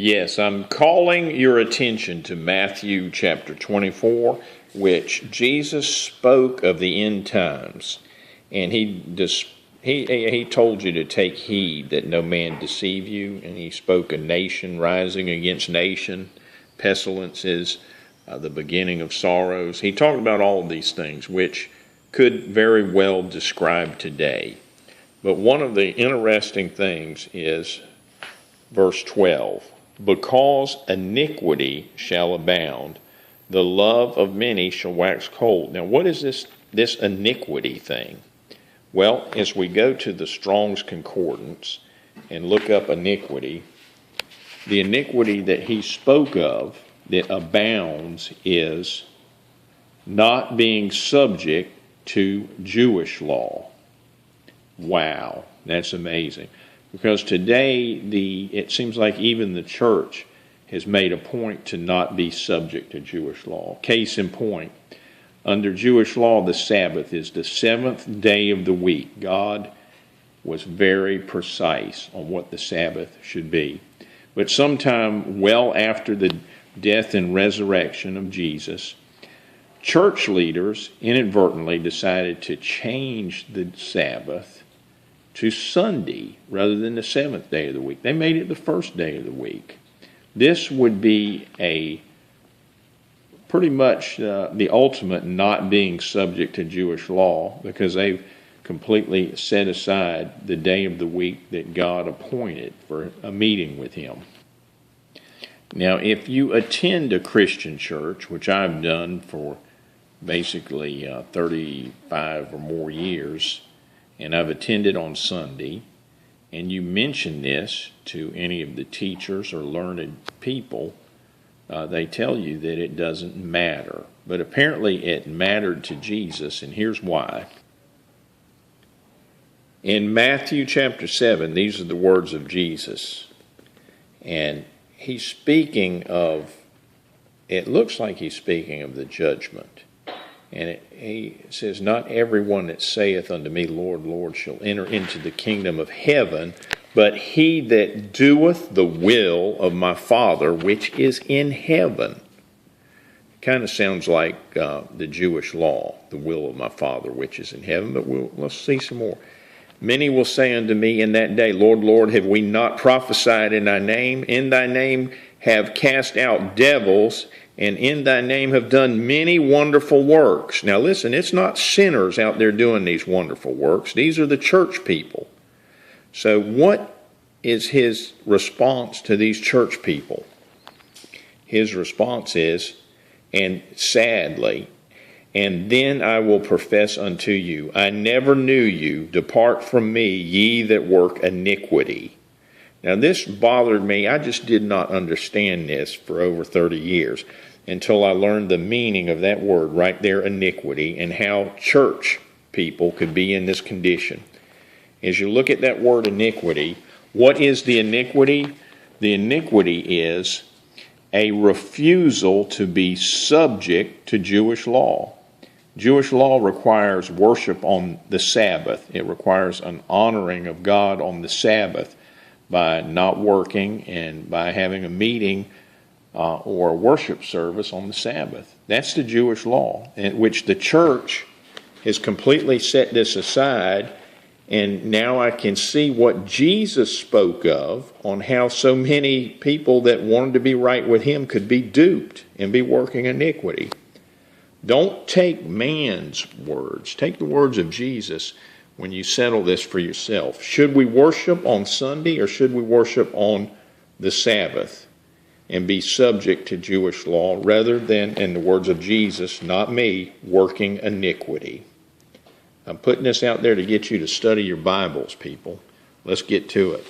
Yes, I'm calling your attention to Matthew chapter 24, which Jesus spoke of the end times, and he told you to take heed that no man deceive you, and he spoke of nation rising against nation, pestilences, the beginning of sorrows. He talked about all of these things, which could very well describe today. But one of the interesting things is verse 12. Because iniquity shall abound, the love of many shall wax cold. Now, what is this iniquity thing? Well, as we go to the Strongs Concordance and look up iniquity, the iniquity that he spoke of that abounds is not being subject to Jewish law. Wow, that's amazing. Because today, it seems like even the church has made a point to not be subject to Jewish law. Case in point, under Jewish law, the Sabbath is the seventh day of the week. God was very precise on what the Sabbath should be. But sometime well after the death and resurrection of Jesus, church leaders inadvertently decided to change the Sabbath to Sunday rather than the seventh day of the week. They made it the first day of the week. This would be pretty much the ultimate not being subject to Jewish law, because they've completely set aside the day of the week that God appointed for a meeting with him. Now, if you attend a Christian church, which I've done for basically 35 or more years, and I've attended on Sunday, and you mention this to any of the teachers or learned people, they tell you that it doesn't matter. But apparently it mattered to Jesus, and here's why. In Matthew chapter 7, these are the words of Jesus. And he's speaking of, it looks like he's speaking of the judgment. And he says, not everyone that saith unto me, Lord, Lord, shall enter into the kingdom of heaven, but he that doeth the will of my Father which is in heaven. Kind of sounds like the Jewish law, the will of my Father which is in heaven, but let's see some more. Many will say unto me in that day, Lord, Lord, have we not prophesied in thy name? In thy name have cast out devils, and in thy name have done many wonderful works. Now listen, it's not sinners out there doing these wonderful works. These are the church people. So what is his response to these church people? His response is, and sadly, and then I will profess unto you, I never knew you. Depart from me, ye that work iniquity. Now this bothered me. I just did not understand this for over 30 years until I learned the meaning of that word right there, iniquity, and how church people could be in this condition. As you look at that word iniquity, what is the iniquity? The iniquity is a refusal to be subject to Jewish law. Jewish law requires worship on the Sabbath. It requires an honoring of God on the Sabbath by not working and by having a meeting or a worship service on the Sabbath. That's the Jewish law, in which the church has completely set this aside, and now I can see what Jesus spoke of on how so many people that wanted to be right with him could be duped and be working iniquity. Don't take man's words. Take the words of Jesus when you settle this for yourself. Should we worship on Sunday or should we worship on the Sabbath and be subject to Jewish law rather than, in the words of Jesus, not me, working iniquity? I'm putting this out there to get you to study your Bibles, people. Let's get to it.